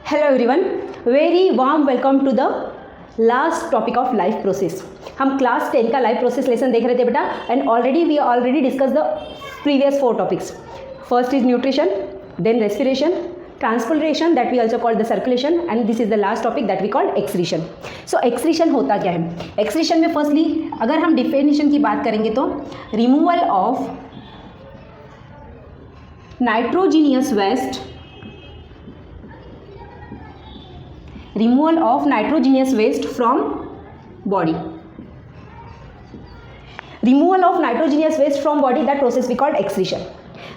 Hello everyone, very warm welcome to the last topic of life process. हम class 10 का life process lesson देख रहे थे बेटा and we already discuss the previous 4 topics. First is nutrition, then respiration, transportation that we also called the circulation and this is the last topic that we called excretion. So excretion होता क्या है? Excretion में firstly अगर हम definition की बात करेंगे तो removal of nitrogenous waste, removal of nitrogenous waste from body. Removal of nitrogenous waste from body, that process we called excretion.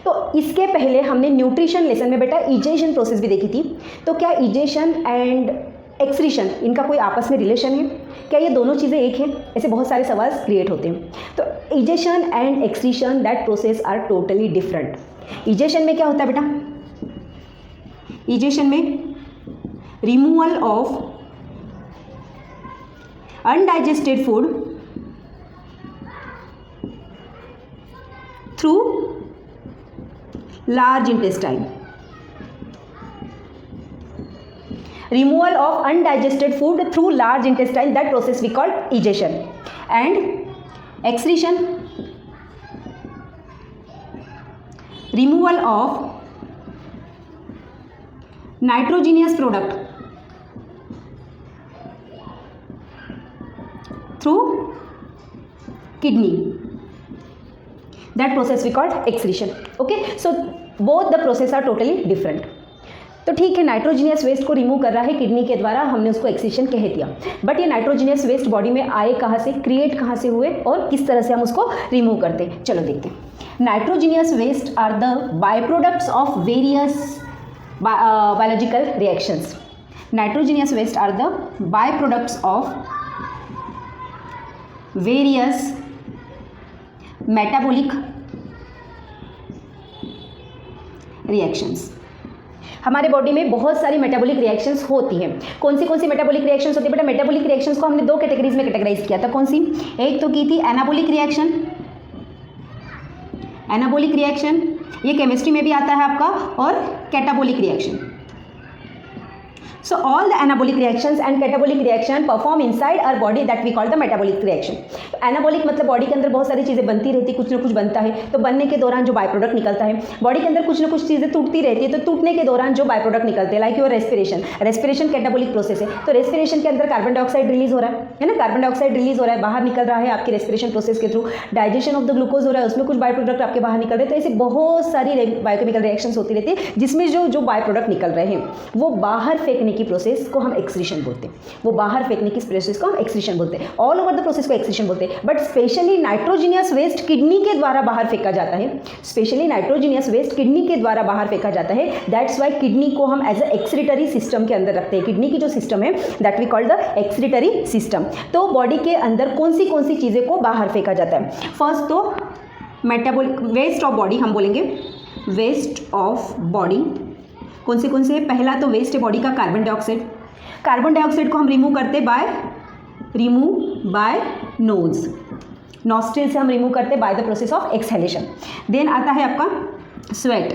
तो इसके पहले हमने न्यूट्रिशन लेसन में बेटा इजेशन प्रोसेस भी देखी थी. तो क्या इजेशन एंड एक्सक्रीशन इनका कोई आपस में रिलेशन है? क्या ये दोनों चीज़ें एक हैं? ऐसे बहुत सारे सवाल क्रिएट होते हैं. तो egestion and excretion that process are totally different. Egestion में क्या होता है बेटा? इजेशन में removal of undigested food through large intestine. Removal of undigested food through large intestine, that process we call egestion. And excretion, removal of nitrogenous product through kidney, that process we called excretion. Okay, so both the process are totally different. तो ठीक है, nitrogenous waste को remove कर रहा है kidney के द्वारा, हमने उसको एक्सक्रीशन कह दिया. बट ये नाइट्रोजीनियस वेस्ट बॉडी में आए कहाँ से, क्रिएट कहाँ से हुए और किस तरह से हम उसको रिमूव करते हैं, चलो देखते हैं. Nitrogenous waste are the by products of various biological reactions. Nitrogenous waste are the byproducts of various metabolic reactions. हमारे बॉडी में बहुत सारी मेटाबॉलिक रिएक्शंस होती हैं. कौन सी मेटाबॉलिक रिएक्शंस होती है बेटा? मेटाबॉलिक रिएक्शंस को हमने 2 कैटेगरीज में कैटेगराइज किया था. कौन सी? एक तो की थी एनाबॉलिक रिएक्शन. एनाबॉलिक रिएक्शन ये केमिस्ट्री में भी आता है आपका, और catabolic reaction. So all the anabolic reactions and catabolic reaction perform inside our body, that we call the metabolic reaction. Anabolic मतलब बॉडी के अंदर बहुत सारी चीज़ें बनती रहती, कुछ ना कुछ बनता है. तो बनने के दौरान जो बाय प्रोडक्ट निकलता है, बॉडी के अंदर कुछ ना कुछ चीज़ें टूटती रहती है, तो टूटने के दौरान जो बाय प्रोडक्ट निकलते हैं, like your respiration. Respiration catabolic process है. तो रेस्पिरेशन के अंदर कार्बन डाइऑक्साइड रिलीज हो रहा है ना, कार्बन डाइऑक्साइड रिलीज हो रहा है, बाहर निकल रहा है आपके रेस्पिरेशन प्रोसेस के through. Digestion of the glucose हो रहा है, उसमें कुछ बाय प्रोडक्ट आपके बाहर निकल रहे हैं. तो ऐसे बहुत सारी बायोकेमिकल रिएक्शंस होती रहती है, जिसमें जो बाय प्रोडक्ट निकल रहे हैं वो बाहर फेंकने की प्रोसेस को हम एक्सक्रीशन बोलते हैं. वो बाहर फेंकने की प्रोसेस को हम एक्सक्रीशन बोलते हैं. ऑल ओवर द प्रोसेस को एक्सक्रीशन बोलते हैं. But specially nitrogenous waste kidney के द्वारा बाहर फेंका जाता है. स्पेशली नाइट्रोजीनियस वेस्ट किडनी के द्वारा बाहर फेंका जाता है. दैट्स वाई किडनी को हम एज अ एक्सक्रीटरी सिस्टम के अंदर रखते हैं. किडनी की जो सिस्टम है that we call the excretory system. तो बॉडी के अंदर कौन सी चीज़ें को बाहर फेंका जाता है? फर्स्ट तो मेटाबॉलिक वेस्ट ऑफ बॉडी हम बोलेंगे. वेस्ट ऑफ बॉडी कौन से है? पहला तो वेस्ट है बॉडी का कार्बन डाइऑक्साइड. कार्बन डाइऑक्साइड को हम रिमूव करते बाय नोज. नॉस्ट्रिल से हम रिमूव करते by the process of exhalation. Then आता है आपका स्वेट.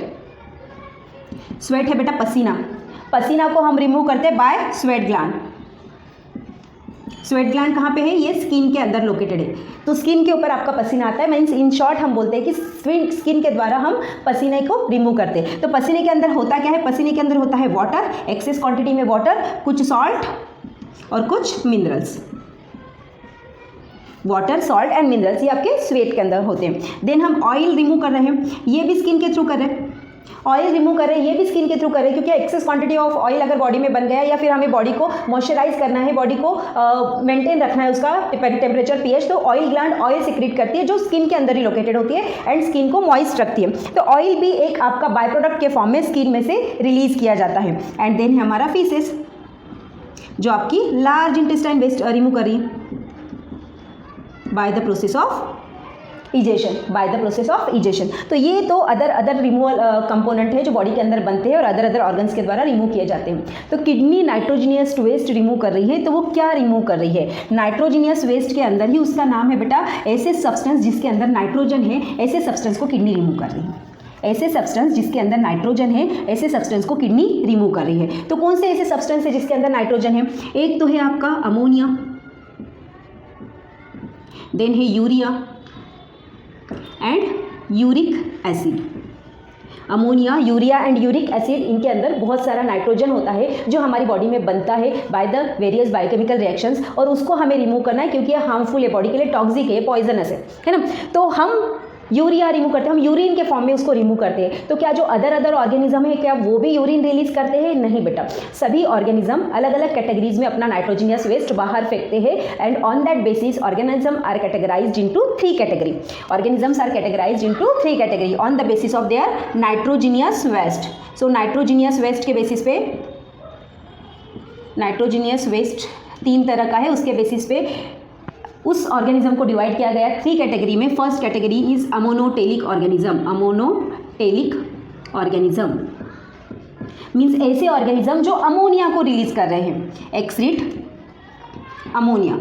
स्वेट है बेटा पसीना. पसीना को हम रिमूव करते by sweat gland. Sweat gland कहाँ पे है? ये स्किन के अंदर लोकेटेड है. तो स्किन के ऊपर आपका पसीना आता है. मीन्स इन शॉर्ट हम बोलते हैं कि स्किन के द्वारा हम पसीने को रिमूव करते हैं. तो पसीने के अंदर होता क्या है? पसीने के अंदर होता है वाटर, एक्सेस क्वांटिटी में वाटर, कुछ सॉल्ट और कुछ minerals. Water, salt and minerals ये आपके स्वेट के अंदर होते हैं. देन हम ऑयल रिमूव कर रहे हैं, ये भी स्किन के थ्रू कर रहे हैं. ऑयल रिमूव कर रहे हैं, ये भी स्किन के थ्रू कर रहे हैं, क्योंकि एक्सेस क्वांटिटी ऑफ ऑयल अगर बॉडी में बन गया, या फिर हमें बॉडी को मॉइस्चराइज करना है, बॉडी को मेंटेन रखना है उसका टेम्परेचर, पीएच, तो ऑयल ग्लैंड ऑयल सिक्रीट करती है जो स्किन के अंदर ही लोकेटेड होती है एंड स्किन को मॉइस्ट रखती है. तो ऑयल भी एक आपका बाय प्रोडक्ट के फॉर्म में स्किन में से रिलीज किया जाता है. एंड देन है हमारा फीसेस, जो आपकी लार्ज इंटेस्टाइन वेस्ट रिमूव कर रही है by the process of egestion. तो ये तो अदर रिमूवल कंपोनेंट है जो बॉडी के अंदर बनते हैं और अदर ऑर्गन्स के द्वारा रिमूव किए जाते हैं. तो किडनी नाइट्रोजीनियस वेस्ट रिमूव कर रही है, तो वो क्या रिमूव कर रही है? नाइट्रोजीनियस वेस्ट के अंदर ही उसका नाम है बेटा ऐसे सब्सटेंस जिसके अंदर नाइट्रोजन है, ऐसे सब्सटेंस को किडनी रिमूव कर रही है. ऐसे सब्सटेंस जिसके अंदर नाइट्रोजन है, ऐसे सब्सटेंस को किडनी रिमूव कर रही है। तो कौन से ऐसे सब्सटेंस है जिसके अंदर नाइट्रोजन है? एक तो है आपका अमोनिया, देन है urea and uric acid. Ammonia, urea and uric acid, इनके अंदर बहुत सारा नाइट्रोजन होता है जो हमारी बॉडी में बनता है by the various biochemical reactions, और उसको हमें रिमूव करना है क्योंकि ये हार्मफुल है, बॉडी के लिए टॉक्सिक है, पॉइजनस है ना। तो हम यूरिया रिमूव करते हैं, हम यूरिन के फॉर्म में उसको रिमूव करते हैं। तो क्या जो अदर ऑर्गेनिज्म है क्या वो भी यूरिन रिलीज करते हैं? नहीं बेटा, सभी ऑर्गेनिज्म अलग अलग कैटेगरीज में अपना नाइट्रोजनियस वेस्ट बाहर फेंकते हैं, and on that basis organism are categorised into 3 category. Organisms are categorised into 3 category on the basis of their nitrogenous waste. So nitrogenous waste के बेसिस पे, नाइट्रोजीनियस वेस्ट 3 तरह का है, उसके बेसिस पे उस ऑर्गेनिज्म को डिवाइड किया गया 3 कैटेगरी में। First category is ammonotelic organism. Ammonotelic organism means ऐसे ऑर्गेनिज्म जो अमोनिया को रिलीज कर रहे हैं, एक्सक्रीट अमोनिया,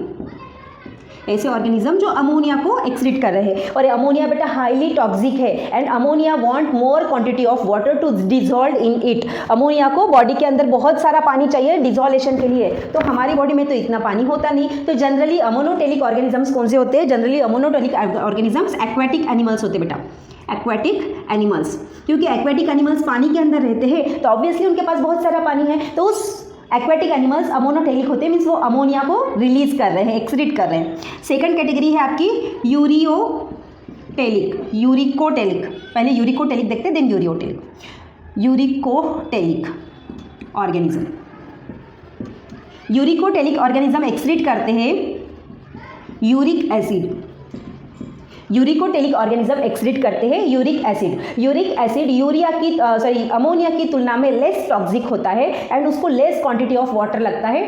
ऐसे ऑर्गेनिज्म जो अमोनिया को एक्सक्रीट कर रहे हैं। और अमोनिया बेटा हाईली टॉक्सिक है, and ammonia want more quantity of water to dissolve in it. Ammonia को बॉडी के अंदर बहुत सारा पानी चाहिए डिजोल्यूशन के लिए, तो हमारी बॉडी में तो इतना पानी होता नहीं। तो जनरली अमोनोटेलिक ऑर्गेनिजम्स कौन से होते हैं? Generally ammonotelic organisms aquatic animals होते हैं बेटा, एक्वेटिक एनिमल्स, क्योंकि एक्वेटिक एनिमल्स पानी के अंदर रहते हैं तो ऑब्वियसली उनके पास बहुत सारा पानी है, तो उस एक्वेटिक एनिमल्स अमोनोटेलिक होते हैं, मीन्स वो अमोनिया को रिलीज कर रहे हैं, एक्सक्रीट कर रहे हैं। सेकंड कैटेगरी है आपकी यूरियोटेलिक, यूरिकोटेलिक। पहले यूरिकोटेलिक देखते हैं, then ureotelic. Uricotelic organism, uricotelic organism excrete करते हैं uric acid. Uricotelic organism excrete करते हैं यूरिक एसिड। यूरिक एसिड यूरिया की अमोनिया की तुलना में लेस टॉक्सिक होता है, एंड उसको लेस क्वांटिटी ऑफ वाटर लगता है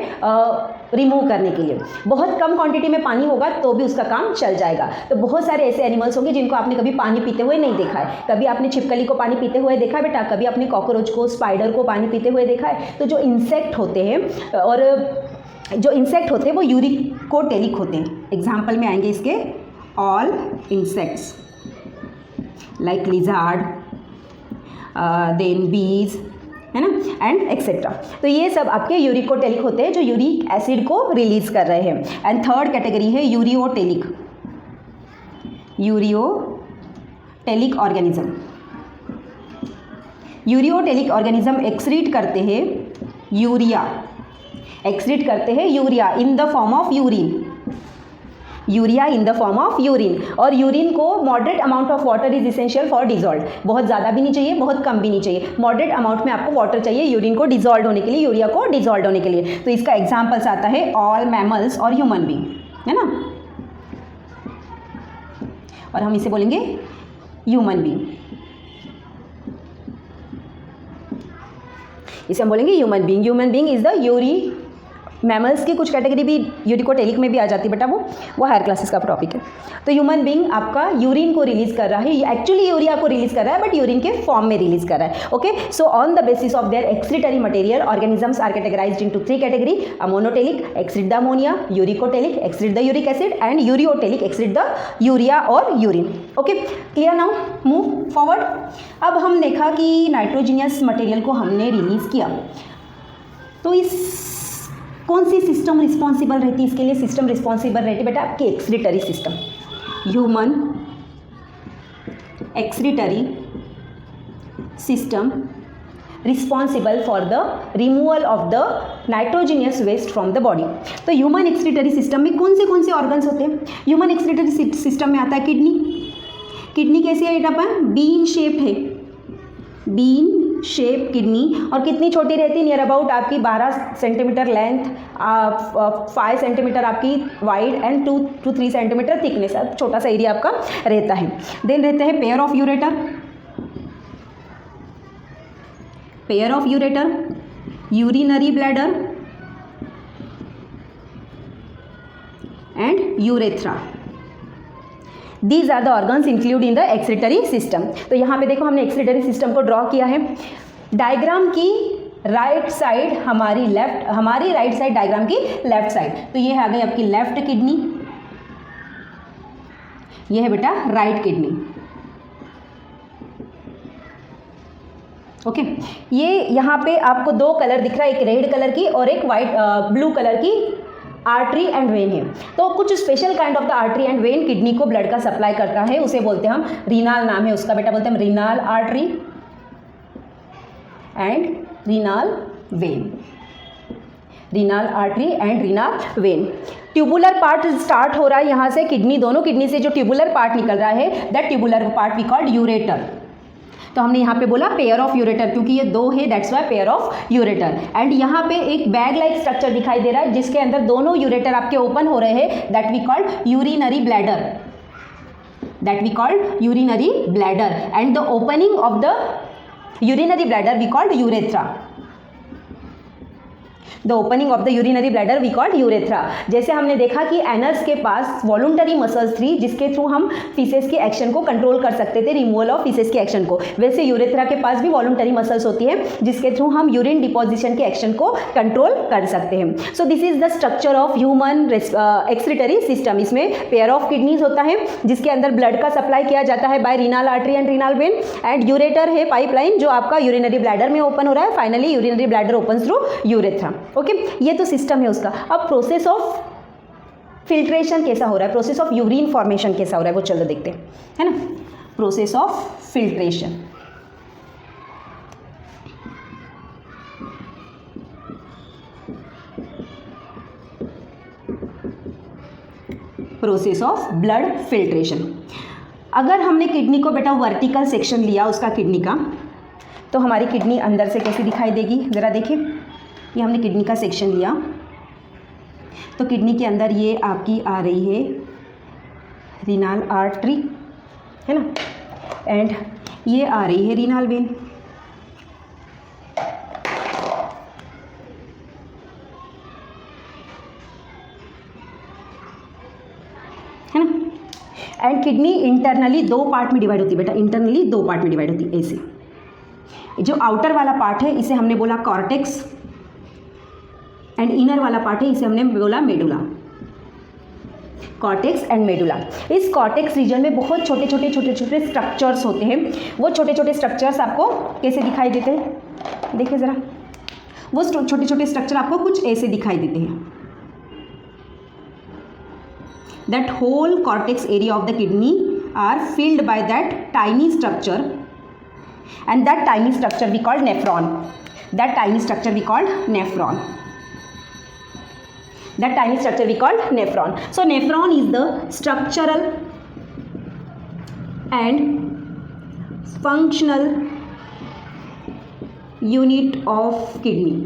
रिमूव करने के लिए। बहुत कम क्वांटिटी में पानी होगा तो भी उसका काम चल जाएगा। तो बहुत सारे ऐसे एनिमल्स होंगे जिनको आपने कभी पानी पीते हुए नहीं देखा है। कभी आपने छिपकली को पानी पीते हुए देखा है बेटा, कभी आपने कॉकरोच को, स्पाइडर को पानी पीते हुए देखा है। तो जो इंसेक्ट होते हैं, और जो इंसेक्ट होते हैं वो यूरिकोटेलिक होते हैं। एग्जाम्पल में आएंगे इसके all insects like lizard, then bees, है ना, एंड एक्सेट्रा। तो ये सब आपके यूरिकोटेलिक होते हैं जो यूरिक एसिड को रिलीज कर रहे हैं। एंड थर्ड कैटेगरी है ureotelic, ureotelic organism. Ureotelic organism excrete करते हैं यूरिया, एक्सक्रीट करते हैं urea in the form of urine, urea in the form of urine. और यूरिन को moderate amount of water is essential for dissolve. बहुत ज़्यादा भी नहीं चाहिए, बहुत कम भी नहीं चाहिए, मॉडरेट अमाउंट में आपको वाटर चाहिए यूरिन को डिजॉल्व होने के लिए, यूरिया को डिजॉल्व होने के लिए। तो इसका एग्जाम्पल्स आता है ऑल मैमल्स और ह्यूमन बीइंग, है ना, और हम इसे बोलेंगे ह्यूमन बीइंग, इसे हम बोलेंगे human being. Human being is the Yuri. Mammals की कुछ कैटेगरी भी यूरिकोटेलिक में भी आ जाती है बेटा, वो हायर क्लासेस का टॉपिक है। तो ह्यूमन बीइंग आपका यूरिन को रिलीज कर रहा है, एक्चुअली यूरिया को रिलीज कर रहा है बट यूरिन के फॉर्म में रिलीज कर रहा है। Okay, so on the basis of their excretory material organisms are categorised into 3 category. Ammonotelic excrete the ammonia, uricotelic excrete the uric acid, and ureotelic excrete the urea और urine. Okay, clear now, move forward. अब हम देखा कि nitrogenous material को हमने release किया, तो इस कौन सी सिस्टम रिस्पॉन्सिबल रहती है इसके लिए? सिस्टम रिस्पॉन्सिबल रहती है बेटा आपकी excretory system, human excretory system responsible for the removal of the nitrogenous waste from the body. तो ह्यूमन एक्सक्रीटरी सिस्टम में कौन से ऑर्गन्स होते हैं? ह्यूमन एक्सक्रीटरी सिस्टम में आता है किडनी। किडनी कैसी है बेटा? बीन शेप है, बीन शेप किडनी, और कितनी छोटी रहती है? नियर अबाउट आपकी 12 सेंटीमीटर लेंथ, 5 सेंटीमीटर आपकी wide, and 2 to 3 centimetre thickness, छोटा सा एरिया आपका रहता है। देन रहते हैं pair of ureter, pair of ureter, urinary bladder and urethra. These are the organs included in the excretory system। तो यहाँ पे देखो हमने excretory system को ड्रॉ किया है। डायग्राम की राइट साइड हमारी राइट साइड डायग्राम की लेफ्ट साइड। तो ये आ गई आपकी लेफ्ट किडनी, ये है बेटा राइट किडनी। ओके ये यहाँ पे आपको दो कलर दिख रहा है, एक रेड कलर की और एक वाइट ब्लू कलर की आर्टरी एंड वेन है। तो कुछ special kind of the artery and when kidney को ब्लड का सप्लाई करता है, उसे बोलते हैं हम रीनाल, नाम है उसका बेटा, बोलते हैं renal artery and renal vein, renal artery and renal vein. Tubular part start हो रहा है यहाँ से, किडनी, दोनों किडनी से जो ट्यूबुलर पार्ट निकल रहा है, that tubular part we called ureter. तो हमने यहाँ पे बोला पेयर ऑफ यूरेटर, क्योंकि ये दो है, that's why pair of ureter. And यहाँ पे एक बैग लाइक स्ट्रक्चर दिखाई दे रहा है जिसके अंदर दोनों यूरेटर आपके ओपन हो रहे हैं, that we called urinary bladder, that we called urinary bladder. And the opening of the urinary bladder we called urethra, the opening of the urinary bladder we called urethra. जैसे हमने देखा कि anus के पास वॉलुंटरी muscles थी जिसके through हम faeces के action को कंट्रोल कर सकते थे, रिमूवल ऑफ फीसेस के एक्शन को, वैसे यूरेथ्रा के पास भी वॉलुंटरी मसल्स होती है जिसके थ्रू हम यूरिन डिपोजिशन के एक्शन को कंट्रोल कर सकते हैं। So this is the structure of human excretory system. इसमें पेयर ऑफ किडनीज होता है जिसके अंदर ब्लड का सप्लाई किया जाता है by renal artery and renal vein, and ureter है पाइपलाइन जो आपका यूरिनरी ब्लैडर में ओपन हो रहा है, finally urinary bladder open through urethra. Okay ये तो सिस्टम है उसका। अब प्रोसेस ऑफ फिल्ट्रेशन कैसा हो रहा है, प्रोसेस ऑफ यूरिन फॉर्मेशन कैसा हो रहा है वो चलो देखते हैं, है ना। Process of filtration, process of blood filtration. अगर हमने किडनी को बेटा वर्टिकल सेक्शन लिया उसका किडनी का, तो हमारी किडनी अंदर से कैसी दिखाई देगी, ज़रा देखिए। ये हमने किडनी का सेक्शन लिया तो किडनी के अंदर ये आपकी आ रही है रीनाल आर्टरी, है ना, एंड ये आ रही है रीनाल वेन, है ना। एंड किडनी इंटरनली दो पार्ट में डिवाइड होती है बेटा, इंटरनली दो पार्ट में डिवाइड होती है ऐसे। जो आउटर वाला पार्ट है इसे हमने बोला कॉर्टेक्स, एंड इनर वाला पार्ट है इसे हमने बोला मेडुला, कॉर्टेक्स एंड मेडुला। इस कॉर्टेक्स रीजन में बहुत छोटे छोटे स्ट्रक्चर्स होते हैं। वो छोटे छोटे स्ट्रक्चर्स आपको कैसे दिखाई देते हैं, देखिए ज़रा, वो छोटे छोटे स्ट्रक्चर आपको कुछ ऐसे दिखाई देते हैं। That whole cortex area of the kidney are filled by that tiny structure, and that tiny structure we called nephron, that tiny structure we called nephron, that tiny structure we called nephron. So nephron is the structural and functional unit of kidney.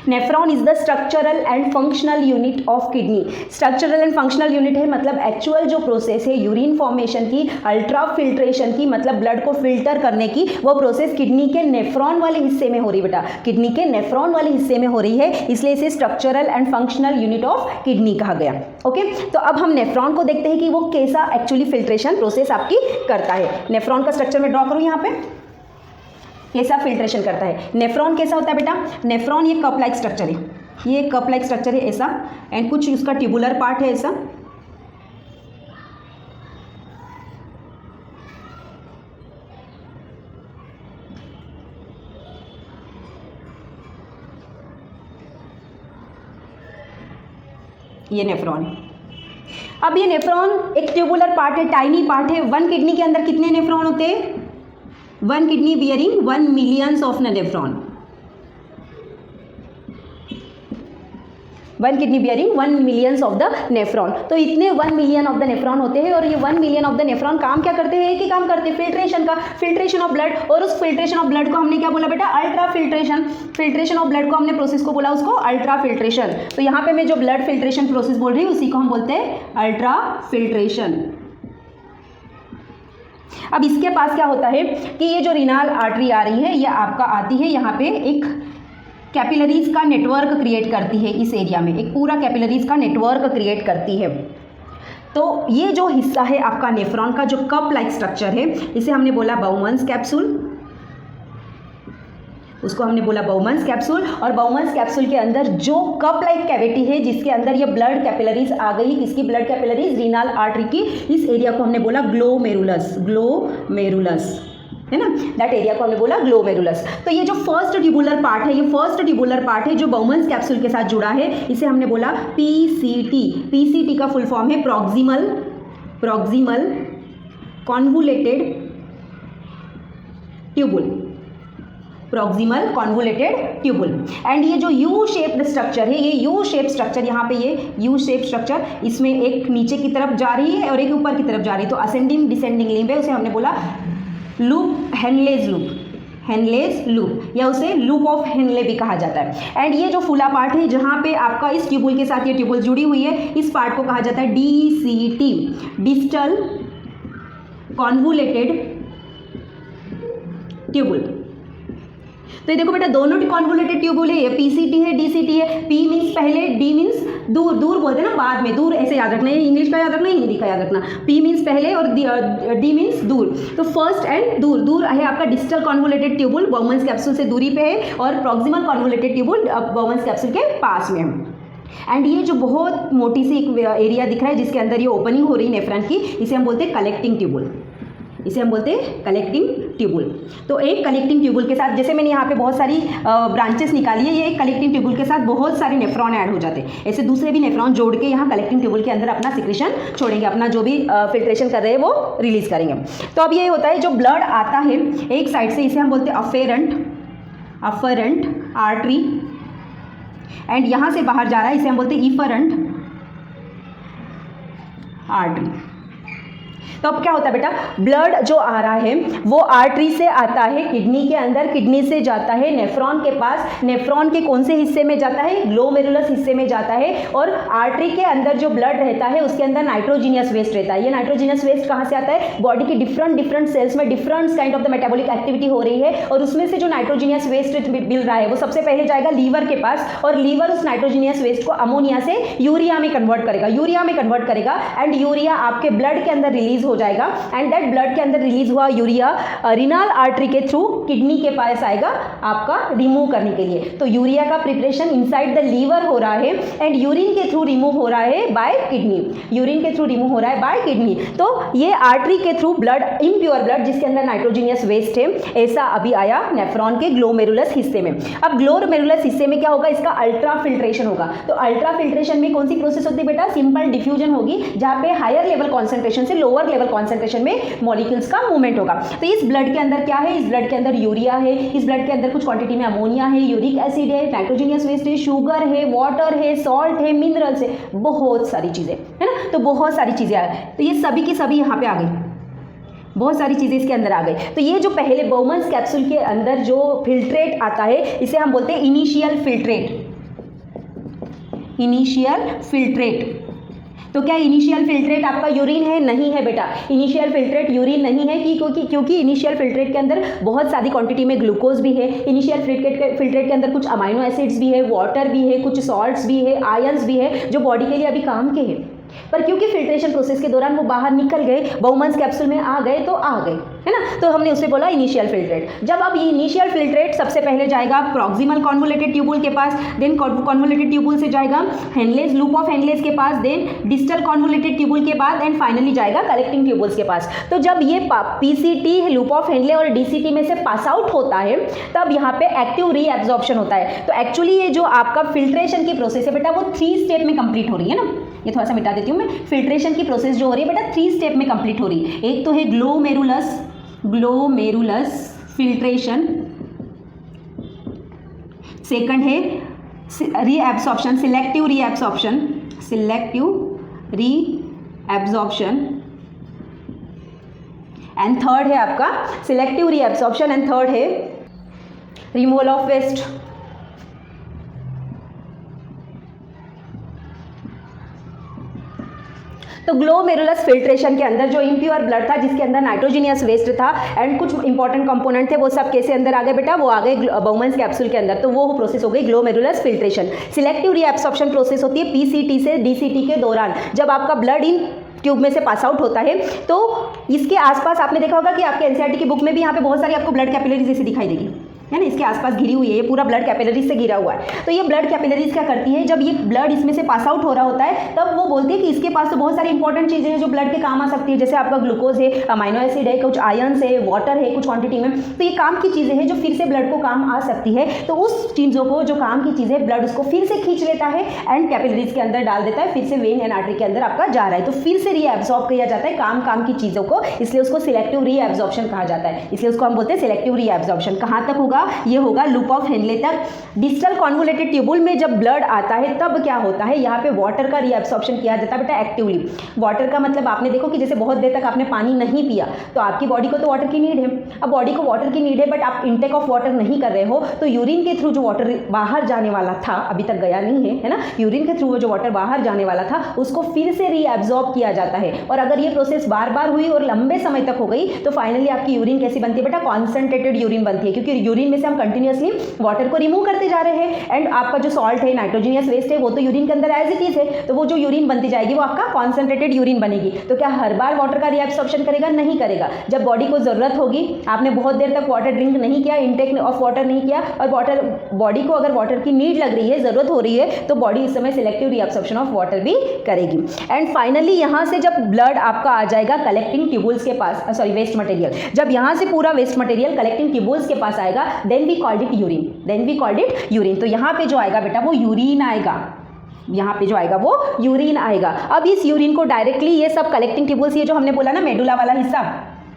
Nephron is the structural and functional unit of kidney. Structural and functional unit है मतलब actual जो process है urine formation की, ultra filtration की, मतलब blood को filter करने की, वो प्रोसेस किडनी के नेफ्रॉन वाले हिस्से में हो रही बेटा, किडनी के नेफ्रॉन वाले हिस्से में हो रही है, इसलिए इसे structural and functional unit of kidney कहा गया। ओके तो अब हम नेफ्रॉन को देखते हैं कि वो कैसा एक्चुअली फिल्ट्रेशन प्रोसेस आपकी करता है। नेफ्रॉन का स्ट्रक्चर में ड्रॉ करूँ यहाँ पे, कैसा फिल्ट्रेशन करता है। नेफ्रॉन कैसा होता है बेटा, नेफ्रॉन ये कप लाइक स्ट्रक्चर है, ये कप लाइक स्ट्रक्चर है ऐसा, एंड कुछ उसका ट्यूबुलर पार्ट है ऐसा, ये नेफ्रॉन। अब ये नेफ्रॉन एक ट्यूबुलर पार्ट है, टाइनी पार्ट है। वन किडनी के अंदर कितने नेफ्रॉन होते हैं, one kidney bearing 1 millions of nephron, one kidney bearing 1 millions of the nephron. तो इतने 1 मिलियन ऑफ द नेफ्रॉन होते हैं, और ये 1 मिलियन ऑफ द नेफ्रॉन काम क्या करते हैं, एक ही काम करते हैं, फिल्ट्रेशन का, फिल्ट्रेशन ऑफ ब्लड। और उस फिल्ट्रेशन ऑफ ब्लड को हमने क्या बोला बेटा, ultra filtration. Filtration of blood को हमने प्रोसेस को बोला उसको अल्ट्रा फिल्ट्रेशन। तो यहाँ पे मैं जो ब्लड फिल्ट्रेशन प्रोसेस बोल रही हूँ उसी को हम बोलते हैं अल्ट्रा फिल्ट्रेशन। अब इसके पास क्या होता है कि ये जो रीनाल आर्टरी आ रही है ये आपका आती है यहाँ पे, एक कैपिलरीज का नेटवर्क क्रिएट करती है इस एरिया में, एक पूरा कैपिलरीज का नेटवर्क क्रिएट करती है। तो ये जो हिस्सा है आपका नेफ्रॉन का, जो कप लाइक स्ट्रक्चर है, इसे हमने बोला बाउमन्स कैप्सूल, उसको हमने बोला बाउमन्स कैप्सूल। और बाउमन्स कैप्सूल के अंदर जो कप लाइक कैविटी है जिसके अंदर ये ब्लड कैपिलरीज आ गई, किसकी ब्लड कैपिलरीज, रीनाल आर्टरी की, इस एरिया को हमने बोला ग्लोमेरुलस, ग्लोमेरुलस। है ना, दैट एरिया को हमने बोला ग्लोमेरुलस। तो ये जो फर्स्ट ट्यूबुलर पार्ट है, ये फर्स्ट ट्यूबुलर पार्ट है जो बाउमन्स कैप्सूल के साथ जुड़ा है, इसे हमने बोला पीसीटी। पीसीटी का फुल फॉर्म है proximal convoluted tubule, proximal convoluted tubule. And ये जो यू शेप्ड स्ट्रक्चर है, ये यू शेप स्ट्रक्चर, यहाँ पे ये यू शेप स्ट्रक्चर, इसमें एक नीचे की तरफ जा रही है और एक ऊपर की तरफ जा रही है, तो असेंडिंग डिसेंडिंग लिम्ब है, उसे हमने बोला लूप, हेनलेज लूप, या उसे लूप ऑफ हेनले भी कहा जाता है। एंड ये जो फूला पार्ट है जहाँ पे आपका इस ट्यूबुल के साथ ये ट्यूबुल जुड़ी हुई है, इस पार्ट को कहा जाता है डीसीटी, डिस्टल कॉन्वुलेटेड ट्यूबुल। तो ये देखो बेटा, दोनों कॉन्वुलेटेड ट्यूबुल है, ये पीसीटी है, डीसीटी है। पी मीन्स पहले, डी मीन्स दूर, दूर बोलते हैं ना बाद में, दूर ऐसे याद रखना है, इंग्लिश का याद रखना है, हिंदी का याद रखना। पी मीन्स पहले और डी मीन्स दूर। तो फर्स्ट एंड दूर, दूर है आपका डिस्टल कॉन्वुलेटेड ट्यूबुल, बाउमन्स कैप्सूल से दूरी पे है, और प्रॉक्सिमल कॉन्वुलेटेड ट्यूबुल बाउमन्स कैप्सूल के पास में है। एंड ये जो बहुत मोटी सी एक एरिया दिख रहा है जिसके अंदर ये ओपनिंग हो रही है नेफ्रॉन की, इसे हम बोलते हैं कलेक्टिंग ट्यूबुल, इसे हम बोलते हैं कलेक्टिंग ट्यूबुल। तो एक कलेक्टिंग ट्यूबुल के साथ, जैसे मैंने यहाँ पे बहुत सारी ब्रांचेस निकाली है, ये एक कलेक्टिंग ट्यूबुल के साथ बहुत सारे नेफ्रॉन ऐड हो जाते हैं, ऐसे दूसरे भी नेफ्रॉन जोड़ के यहाँ कलेक्टिंग ट्यूबुल के अंदर अपना सिक्रेशन छोड़ेंगे, अपना जो भी फिल्ट्रेशन कर रहे हैं वो रिलीज करेंगे। तो अब ये होता है, जो ब्लड आता है एक साइड से, इसे हम बोलते हैं अफरेंट आर्टरी, एंड यहाँ से बाहर जा रहा है, इसे हम बोलते हैं इफरेंट आर्टरी। तो अब क्या होता है बेटा, ब्लड जो आ रहा है वो आर्टरी से आता है किडनी के अंदर, किडनी से जाता है नेफ्रॉन के पास, नेफ्रॉन के कौन से हिस्से में जाता है, ग्लोमेरुलस हिस्से में जाता है, और आर्टरी के अंदर जो ब्लड रहता है उसके अंदर नाइट्रोजीनियस वेस्ट रहता है। ये नाइट्रोजीनियस वेस्ट कहाँ से आता है, बॉडी के डिफरेंट सेल्स में different kind of the metabolic activity हो रही है, और उसमें से जो नाइट्रोजीनियस वेस्ट मिल रहा है वो सबसे पहले जाएगा लीवर के पास, और लीवर उस नाइट्रोजीनियस वेस्ट को अमोनिया से यूरिया में कन्वर्ट करेगा, एंड यूरिया आपके ब्लड के अंदर रिलीज हो जाएगा, एंड दैट ब्लड के अंदर रिलीज हुआ यूरिया रीनल आर्टरी के थ्रू किडनी के पास आएगा आपका रिमूव करने के लिए। तो यूरिया का प्रिपरेशन इनसाइड द लीवर हो रहा है, एंड यूरिन के थ्रू रिमूव हो रहा है बाय किडनी, तो ये आर्टरी के थ्रू ब्लड, इम्प्योर ब्लड जिसके अंदर नाइट्रोजीनियस वेस्ट है, ऐसा अभी आया नेफ्रॉन के ग्लोमेरुलस हिस्से में। अब ग्लोमेरुलस हिस्से में क्या होगा, इसका अल्ट्रा फिल्ट्रेशन होगा। तो अल्ट्रा फिल्ट्रेशन में कौन सी प्रोसेस होती है बेटा, सिंपल डिफ्यूजन होगी, जहाँ पे हायर लेवल कॉन्सेंट्रेशन से लोअर लेवल कॉन्सेंट्रेशन में मॉलिक्यूल्स का मूवमेंट होगा। तो इस ब्लड के अंदर क्या है, इस ब्लड के अंदर यूरिया है, इस ब्लड के अंदर कुछ क्वांटिटी में अमोनिया है, यूरिक एसिड है, नाइट्रोजीनियस वेस्ट है, शुगर है, वाटर है, सॉल्ट है, मिनरल्स है, बहुत सारी चीज़ें है ना। तो बहुत सारी चीज़ें आ गई, तो ये सभी की सभी यहाँ पे आ गई, बहुत सारी चीज़ें इसके अंदर आ गई। तो ये जो पहले बाउमन्स कैप्सूल के अंदर जो फिल्ट्रेट आता है, इसे हम बोलते हैं इनिशियल फिल्ट्रेट। तो क्या इनिशियल फिल्ट्रेट आपका यूरिन है? नहीं है बेटा, इनिशियल फिल्ट्रेट यूरिन नहीं है, क्योंकि इनिशियल फिल्ट्रेट के अंदर बहुत सारी क्वांटिटी में ग्लूकोज भी है, इनिशियल फिल्ट्रेट के अंदर कुछ अमाइनो एसिड्स भी है, वाटर भी है, कुछ सॉल्ट्स भी है, आयंस भी है, जो बॉडी के लिए अभी काम के हैं, पर क्योंकि फिल्ट्रेशन प्रोसेस के दौरान वो बाहर निकल गए, बाउमन्स कैप्सूल में आ गए, तो आ गए, है ना। तो हमने उसे बोला इनिशियल फिल्ट्रेट। जब अब ये इनिशियल फिल्ट्रेट सबसे पहले जाएगा प्रॉक्सिमल कॉन्वुलेटेड ट्यूबुल के पास, देन कॉन्वुलेटेड ट्यूबुल से जाएगा हेनलेज, लूप ऑफ हेनलेज के पास, देन डिस्टल कॉन्वुलेटेड ट्यूबुल के बाद, एंड फाइनली जाएगा कलेक्टिंग ट्यूबुल्स के पास। तो जब ये पीसीटी, लूप ऑफ हेनले और डीसीटी में से पास आउट होता है, तब यहाँ पे एक्टिव रीएब्जॉर्प्शन होता है। तो एक्चुअली ये जो आपका फिल्ट्रेशन की प्रोसेस है बेटा, वो 3 स्टेप में कंप्लीट हो रही है ना। ये थोड़ा सा मिटा देती हूँ मैं। फिल्ट्रेशन की प्रोसेस जो हो रही है बेटा 3 स्टेप में कंप्लीट हो रही है। एक तो है ग्लोमेरुलस फिल्ट्रेशन, सेकंड है reabsorption, selective reabsorption, and third है आपका सिलेक्टिव रीएब्सॉर्प्शन, एंड थर्ड है रिमूवल ऑफ वेस्ट। तो ग्लोमेरुलस फिल्ट्रेशन के अंदर जो इम्प्योर ब्लड था, जिसके अंदर नाइट्रोजीनियस वेस्ट था एंड कुछ इंपॉर्टेंट कंपोनेंट थे, वो सब कैसे अंदर आ गए बेटा, वो आ गए बाउमन्स कैप्सूल के अंदर। तो वो प्रोसेस हो गई glomerulus filtration. Selective reabsorption process होती है पीसीटी से डीसीटी के दौरान, जब आपका ब्लड इन ट्यूब में से पास आउट होता है। तो इसके आसपास आपने देखा होगा कि आपके एनसीईआरटी की बुक में भी यहाँ पे बहुत सारी आपको ब्लड कैपिलरीज जैसी दिखाई देगी, है ना, इसके आसपास घिरी हुई है, ये पूरा ब्लड कैपिलरीज से घिरा हुआ है। तो ये ब्लड कैपिलरीज क्या करती है, जब ये ब्लड इसमें से पास आउट हो रहा होता है तब वो बोलती है कि इसके पास तो बहुत सारी इंपॉर्टेंट चीज़ें हैं जो ब्लड के काम आ सकती है, जैसे आपका ग्लूकोज है, अमाइनो एसिड है, कुछ आयन्स है, वाटर है कुछ क्वांटिटी में, तो ये काम की चीज़ें हैं जो फिर से ब्लड को काम आ सकती है। तो उस चीज़ों को, जो काम की चीज़ें, ब्लड उसको फिर से खींच लेता है एंड कैपिलरीज के अंदर डाल देता है, फिर से वेन एंड आर्टरी के अंदर आपका जा रहा है, तो फिर से रीएब्सॉर्ब किया जाता है काम की चीज़ों को, इसलिए उसको सिलेक्टिव रीएब्सॉर्प्शन कहा जाता है। इसलिए उसको हम बोलते हैं सिलेक्टिव रीएब्सॉर्प्शन। कहाँ तक होगा, ये होगा लूप ऑफ हेनले तक। डिस्टल कॉन्वोलेटेड ट्यूबुल में जब ब्लड आता है तब क्या होता है, यहाँ पे वाटर का रीएब्सॉर्प्शन किया जाता है बेटा एक्टिवली। वाटर का मतलब आपने देखो कि जैसे बहुत देर तक आपने पानी नहीं पिया तो आपकी बॉडी को तो वाटर की नीड है। अब बॉडी को वाटर की नीड है बट आप इंटेक ऑफ वाटर नहीं कर रहे हो, तो यूरिन के थ्रू जो वाटर बाहर जाने वाला था, अभी तक गया नहीं है, है ना, यूरिन के थ्रू जो वाटर बाहर जाने वाला था उसको फिर से रीएब्सॉर्ब किया जाता है। और अगर ये प्रोसेस बार बार हुई और लंबे समय तक हो गई तो फाइनली आपकी यूरिन कैसी बनती है बेटा, कॉन्सेंट्रेटेड यूरिन बनती है, क्योंकि यूरिन में से हम कंटिन्यूअसली वाटर को रिमूव करते जा रहे हैं एंड आपका जो सॉल्ट है, नाइट्रोजनियस वेस्ट है, वो तो यूरिन के अंदर एज इट इज है, तो वो जो यूरिन बनती जाएगी वो आपका कॉन्सेंट्रेटेड यूरिन बनेगी। तो क्या हर बार वाटर का रीएब्सॉर्प्शन करेगा, नहीं करेगा। जब बॉडी को जरूरत होगी, आपने बहुत देर तक वाटर ड्रिंक नहीं किया, इंटेक ऑफ वाटर नहीं किया और वाटर, बॉडी को अगर वाटर की नीड लग रही है, जरूरत हो रही है, तो बॉडी इस समय सिलेक्टिव रीएब्सॉर्प्शन ऑफ वाटर भी करेगी। एंड फाइनली यहाँ से जब ब्लड आपका आ जाएगा कलेक्टिंग ट्यूबुल्स के पास, सॉरी वेस्ट मटेरियल, जब यहाँ से पूरा वेस्ट मटेरियल कलेक्टिंग ट्यूबुल्स के पास आएगा, then we called it urine, then we called it urine. तो यहाँ पे जो आएगा बेटा वो यूरिन आएगा, यहाँ पे जो आएगा वो यूरिन आएगा। अब इस यूरिन को डायरेक्टली ये सब कलेक्टिंग ट्यूबुल्स, ये जो हमने बोला ना मेडुला वाला हिस्सा,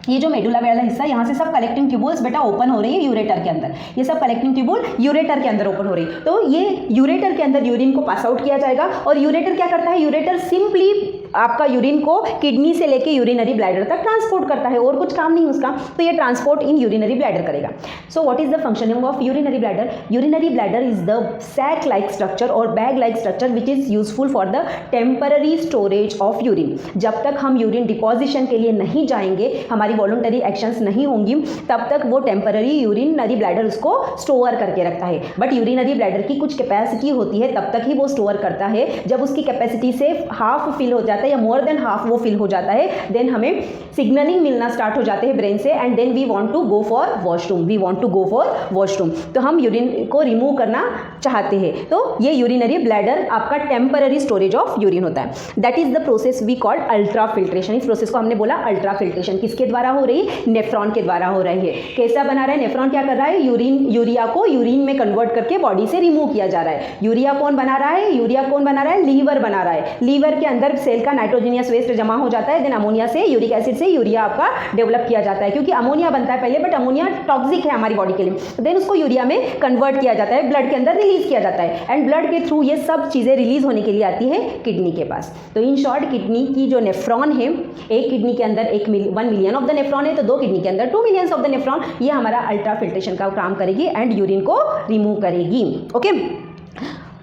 ये जो मेडुला वाला हिस्सा, यहाँ से सब कलेक्टिंग ट्यूबुल्स बेटा ओपन हो रही है यूरेटर के अंदर, ये सब कलेक्टिंग ट्यूबुल यूरेटर के अंदर ओपन हो रही है। तो ये यूरेटर के अंदर यूरिन को पास आउट किया जाएगा और यूरेटर क्या करता है, यूरेटर सिंपली आपका यूरिन को किडनी से लेके यूरिनरी ब्लैडर तक ट्रांसपोर्ट करता है, और कुछ काम नहीं उसका, तो ये ट्रांसपोर्ट इन यूरिनरी ब्लैडर करेगा। So what is the functioning of urinary bladder? Urinary bladder is the sac like structure और bag like structure which is useful for the temporary storage of urine. जब तक हम यूरिन डिपोजिशन के लिए नहीं जाएंगे, हमारी वॉलंटरी एक्शंस नहीं होंगी, तब तक वो टेम्पररी यूरिनरी ब्लैडर उसको स्टोर करके रखता है। बट यूरिनरी ब्लैडर की कुछ कैपेसिटी होती है, तब तक ही वो स्टोर करता है। जब उसकी कैपेसिटी से हाफ फिल हो जाता है या मोर देन हाफ वो फिल हो जाता है, देन हमें सिग्नलिंग मिलना स्टार्ट हो जाते हैं ब्रेन से and then we want to go for washroom, we want to go for washroom. तो हम यूरिन को रिमूव करना चाहते हैं, तो ये यूरिनरी ब्लैडर आपका टेम्पररी स्टोरेज ऑफ यूरिन होता है। That is the process we called ultrafiltration. इस प्रोसेस को हमने बोला अल्ट्रा फिल्ट्रेशन। किसके द्वारा हो रही है? नेफ्रॉन के द्वारा हो रही है। कैसा बना रहा है नेफ्रॉन? क्या कर रहा है, यूरिया को यूरिन में कन्वर्ट करके बॉडी से रिमूव किया जा रहा है। यूरिया कौन बना रहा है? यूरिया कौन बना रहा है? लीवर बना रहा है। लीवर के अंदर सेल का नाइट्रोजनियस वेस्ट जमा हो जाता है, देन अमोनिया से, यूरिक एसिड से यूरिया आपका डेवलप किया जाता है, क्योंकि अमोनिया बनता है पहले, बट अमोनिया टॉक्सिक है हमारी बॉडी के लिए, देन उसको यूरिया में कन्वर्ट किया जाता है, ब्लड के अंदर रिलीज किया जाता है एंड ब्लड के थ्रू ये सब चीज़ें रिलीज होने के लिए आती है किडनी के पास। तो इन शॉर्ट किडनी की जो नेफ्रॉन है, एक किडनी के अंदर 1 मिलियन ऑफ द नेफ्रॉन है, तो 2 किडनी के अंदर 2 मिलियंस ऑफ द नेफ्रॉन, ये हमारा अल्ट्रा फिल्ट्रेशन का काम करेगी एंड यूरिन को रिमूव करेगी। ओके,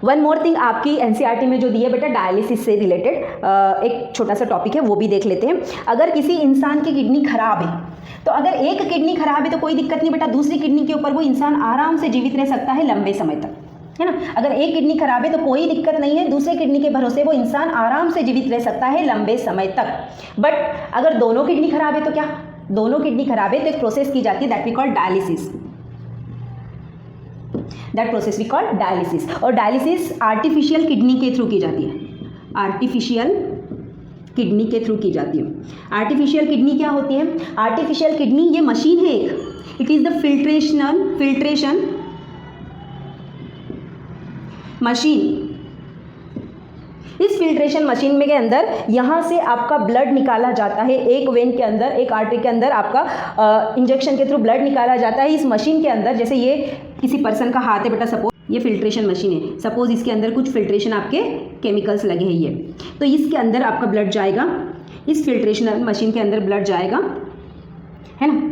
वन मोर थिंग आपकी एनसीईआरटी में जो दी है बेटा डायलिसिस से रिलेटेड एक छोटा सा टॉपिक है, वो भी देख लेते हैं। अगर किसी इंसान की किडनी खराब है, तो अगर एक किडनी खराब है तो कोई दिक्कत नहीं बेटा, दूसरी किडनी के ऊपर वो इंसान आराम से जीवित रह सकता है लंबे समय तक, है ना। अगर एक किडनी खराब है तो कोई दिक्कत नहीं है, दूसरे किडनी के भरोसे वो इंसान आराम से जीवित रह सकता है लंबे समय तक। बट अगर दोनों किडनी खराब है तो क्या? दोनों किडनी खराब है तो एक प्रोसेस की जाती है, that we call dialysis. That process we call dialysis. और डायलिसिस आर्टिफिशियल किडनी के थ्रू की जाती है, आर्टिफिशियल किडनी के थ्रू की जाती है। आर्टिफिशियल किडनी क्या होती है? आर्टिफिशियल किडनी ये मशीन है एक, it is the filtration machine. इस फिल्ट्रेशन मशीन में के अंदर यहाँ से आपका ब्लड निकाला जाता है, एक वेन के अंदर, एक आर्टरी के अंदर आपका इंजेक्शन के थ्रू ब्लड निकाला जाता है इस मशीन के अंदर। जैसे ये किसी पर्सन का हाथ है बेटा, सपोज ये फिल्ट्रेशन मशीन है, सपोज इसके अंदर कुछ फिल्ट्रेशन आपके केमिकल्स लगे हैं ये, तो इसके अंदर आपका ब्लड जाएगा, इस फिल्ट्रेशन मशीन के अंदर ब्लड जाएगा, है ना,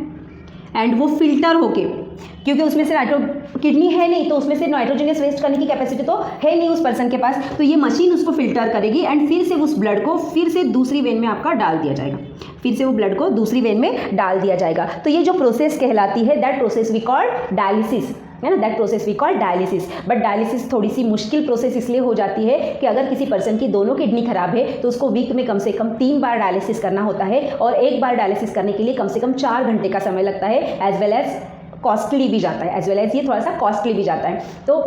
एंड वो फिल्टर होके, क्योंकि उसमें से किडनी है नहीं तो उसमें से नाइट्रोजनियस वेस्ट करने की कैपेसिटी तो है नहीं उस पर्सन के पास, तो ये मशीन उसको फिल्टर करेगी एंड फिर से उस ब्लड को फिर से दूसरी वेन में आपका डाल दिया जाएगा, फिर से वो ब्लड को दूसरी वेन में डाल दिया जाएगा। तो ये जो प्रोसेस कहलाती है, that process we call dialysis, है ना, that process we call dialysis. But dialysis थोड़ी सी मुश्किल प्रोसेस इसलिए हो जाती है कि अगर किसी पर्सन की दोनों किडनी खराब है तो उसको वीक में कम से कम 3 बार डायलिसिस करना होता है, और एक बार डायलिसिस करने के लिए कम से कम 4 घंटे का समय लगता है, एज वेल एज कॉस्टली भी जाता है, एज वेल एज ये थोड़ा सा कॉस्टली भी जाता है। तो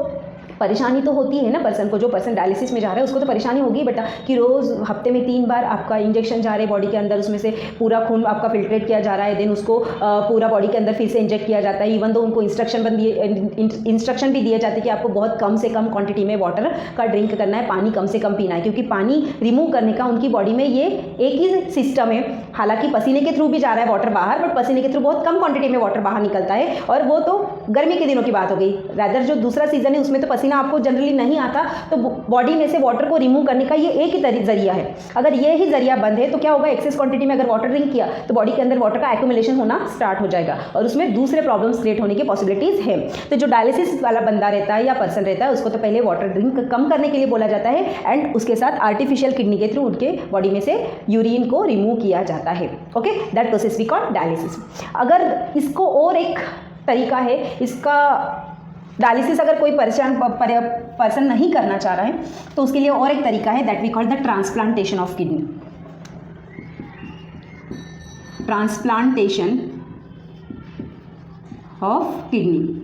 परेशानी तो होती है ना पर्सन को, जो पर्सन डायलिसिस में जा रहा है उसको तो परेशानी होगी बेटा कि रोज़ हफ्ते में 3 बार आपका इंजेक्शन जा रहे हैं बॉडी के अंदर, उसमें से पूरा खून आपका फिल्ट्रेट किया जा रहा है, देन उसको पूरा बॉडी के अंदर फिर से इंजेक्ट किया जाता है। इवन तो उनको इंस्ट्रक्शन भी दिए जाते हैं कि आपको बहुत कम से कम क्वांटिटी में वाटर का ड्रिंक करना है, पानी कम से कम पीना है, क्योंकि पानी रिमूव करने का उनकी बॉडी में ये एक ही सिस्टम है। हालांकि पसीने के थ्रू भी जा रहा है वाटर बाहर, बट पसीने के थ्रू बहुत कम क्वांटिटी में वाटर बाहर निकलता है, और वो तो गर्मी के दिनों की बात हो गई। रादर जो दूसरा सीजन है उसमें तो पसीना आपको जनरली नहीं आता, तो बॉडी में से वाटर को रिमूव करने का ये एक ही जरिया है। अगर ये ही जरिया बंद है तो क्या होगा, एक्सेस क्वांटिटी में अगर वाटर ड्रिंक किया तो बॉडी के अंदर वाटर का एक्यूमुलेशन होना स्टार्ट हो जाएगा और उसमें दूसरे प्रॉब्लम्स क्रिएट होने की पॉसिबिलिटीज है। तो जो डायलिसिस वाला बंदा रहता है या पर्सन रहता है उसको तो पहले वाटर ड्रिंक कम करने के लिए बोला जाता है, एंड उसके साथ आर्टिफिशियल किडनी के थ्रू उनके बॉडी में से यूरिन को रिमूव किया जाता है। Okay, that process we call dialysis. अगर इसको और एक तरीका है इसका, डायलिसिस अगर कोई पर्सन नहीं करना चाह रहा है तो उसके लिए और एक तरीका है, that we call the transplantation of kidney. Transplantation of kidney.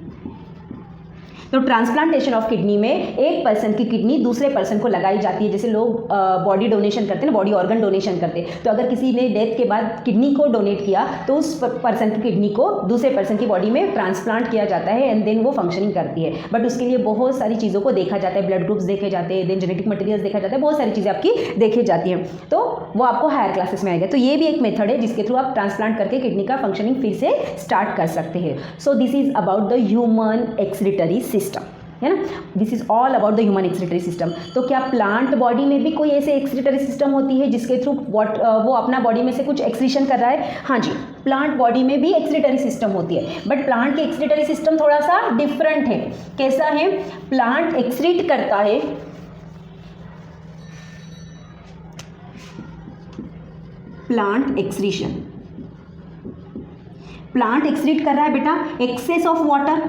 तो ट्रांसप्लांटेशन ऑफ किडनी में एक पर्सन की किडनी दूसरे पर्सन को लगाई जाती है। जैसे लोग बॉडी डोनेशन करते हैं ना, बॉडी ऑर्गन डोनेशन करते हैं, तो अगर किसी ने डेथ के बाद किडनी को डोनेट किया तो उस पर्सन की किडनी को दूसरे पर्सन की बॉडी में ट्रांसप्लांट किया जाता है, एंड देन वो फंक्शनिंग करती है। बट उसके लिए बहुत सारी चीज़ों को देखा जाता है, ब्लड ग्रुप्स देखे जाते हैं, देन जेनेटिक मटेरियल्स देखा जाता है, बहुत सारी चीज़ें आपकी देखी जाती हैं, तो वो आपको हायर क्लासेस में आएगा। तो ये भी एक मेथड है जिसके थ्रू आप ट्रांसप्लांट करके किडनी का फंक्शनिंग फिर से स्टार्ट कर सकते हैं। So this is about the human excretory system, है ना। This is all about the human excretory system. तो क्या प्लांट बॉडी में भी कोई ऐसे एक्सक्रीटरी सिस्टम होती है जिसके थ्रू वो अपना बॉडी में से कुछ एक्सक्रीशन कर रहा है? हाँ जी, प्लांट बॉडी में भी एक्सक्रीटरी सिस्टम होती है, बट प्लांट की एक्सक्रीटरी सिस्टम थोड़ा सा डिफरेंट है। कैसा है? प्लांट एक्सक्रीट करता है, प्लांट एक्सक्रीशन। प्लांट एक्सक्रीट कर रहा है बेटा excess of water.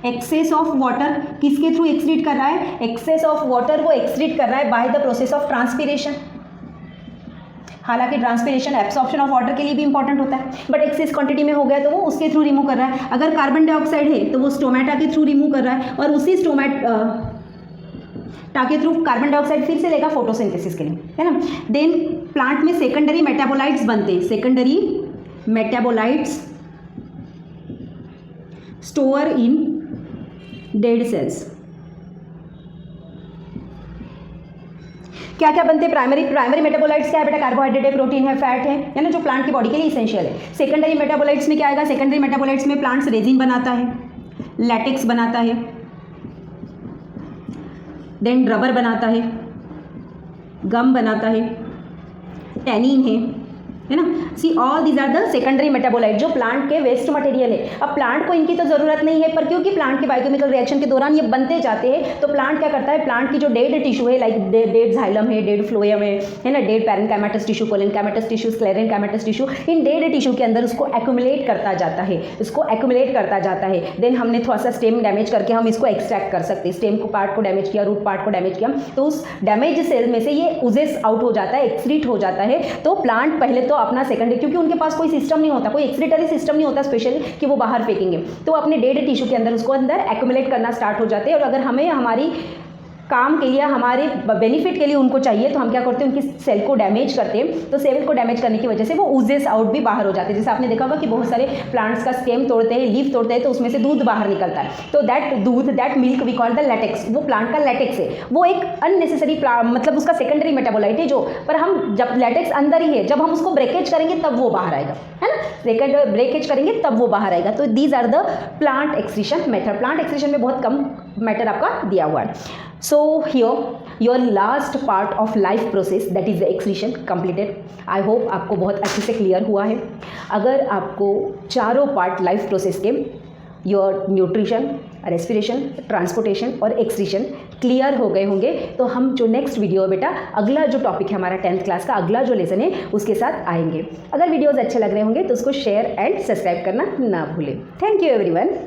Excess of water किसके थ्रू एक्सक्रीट कर रहा है? एक्सेस ऑफ वाटर वो एक्सक्रीट कर रहा है by the process of transpiration. हालांकि ट्रांसपीरेशन एब्सॉर्प्शन ऑफ वाटर के लिए भी इंपॉर्टेंट होता है, बट एक्सेस क्वांटिटी में हो गया तो वो उसके थ्रू रिमूव कर रहा है। अगर कार्बन डाइऑक्साइड है तो वो स्टोमेटा के थ्रू रिमूव कर रहा है, और उसी स्टोमेटा के थ्रू कार्बन डाइऑक्साइड फिर से लेगा फोटोसिंथेसिस के लिए, है ना। देन प्लांट में सेकेंडरी मेटाबोलाइट्स बनते हैं। Secondary metabolites store in dead cells. क्या क्या बनते हैं? प्राइमरी मेटाबोलाइट्स क्या है बेटा? कार्बोहाइड्रेट है, प्रोटीन है, फैट है ना, जो प्लांट की बॉडी के लिए इसेंशियल है। सेकेंडरी मेटाबोलाइट्स में क्या आएगा? सेकेंडरी मेटाबोलाइट्स में प्लांट्स रेजिन बनाता है, लैटेक्स बनाता है, देन रबर बनाता है, गम बनाता है, टैनिन है ना। See all these are the secondary metabolite जो प्लांट के वेस्ट मटेरियल है। अब प्लांट को इनकी तो ज़रूरत नहीं है, पर क्योंकि प्लांट के बायोकेमिकल रिएक्शन के दौरान ये बनते जाते हैं, तो प्लांट क्या करता है? प्लांट की जो डेड टिश्यू है, लाइक डेड जाइलम है, डेड फ्लोएम है ना, dead parenchymatous tissue, collenchymatous tissue, sclerenchymatous tissue, इन डेड टिश्यू के अंदर उसको एक्यूमुलेट करता जाता है, इसको एक्यूमुलेट करता जाता है। देन हमने थोड़ा सा स्टेम डैमेज करके हम इसको एक्सट्रैक्ट कर सकते हैं। स्टेम को पार्ट को डैमेज किया, रूट पार्ट को डैमेज किया, तो उस डैमेज सेल में से ये उजेस आउट हो जाता है, एक्सक्रीट हो जाता है। तो प्लांट पहले तो अपना सेकेंडरी, क्योंकि उनके पास कोई सिस्टम नहीं होता, कोई एक्सक्रीटरी सिस्टम नहीं होता स्पेशली कि वो बाहर फेंकेंगे, तो अपने डेड टिश्यू के अंदर उसको अंदर एक्यूमुलेट करना स्टार्ट हो जाते हैं। और अगर हमें हमारी काम के लिए, हमारे बेनिफिट के लिए उनको चाहिए, तो हम क्या करते हैं? उनकी सेल को डैमेज करते हैं। तो सेल को डैमेज करने की वजह से वो उजेस आउट भी बाहर हो जाते हैं। जैसे आपने देखा होगा कि बहुत सारे प्लांट्स का स्टेम तोड़ते हैं, लीफ तोड़ते हैं, तो उसमें से दूध बाहर निकलता है। तो दैट दूध, that milk we call the latex, वो प्लांट का लैटेक्स है। वो एक अननेसेसरी मतलब उसका सेकेंडरी मेटाबोलाइट है जो, पर हम जब लैटेक्स अंदर ही है, जब हम उसको ब्रेकेज करेंगे तब वो बाहर आएगा, है ना। सेकेंड ब्रेकेज करेंगे तब वो बाहर आएगा। तो these are the plant excretion method. Plant excretion में बहुत कम मैटर आपका दिया हुआ है। So here your last part of life process, that is the excretion, completed. I hope आपको बहुत अच्छे से क्लियर हुआ है। अगर आपको चारों पार्ट लाइफ प्रोसेस के, योर न्यूट्रिशन, रेस्पिरेशन, ट्रांसपोर्टेशन और एक्सक्रीशन क्लियर हो गए होंगे, तो हम जो नेक्स्ट वीडियो है बेटा, अगला जो टॉपिक है हमारा 10th क्लास का अगला जो लेसन है उसके साथ आएंगे। अगर वीडियोज़ अच्छे लग रहे होंगे तो उसको शेयर एंड सब्सक्राइब करना ना भूलें। Thank you everyone.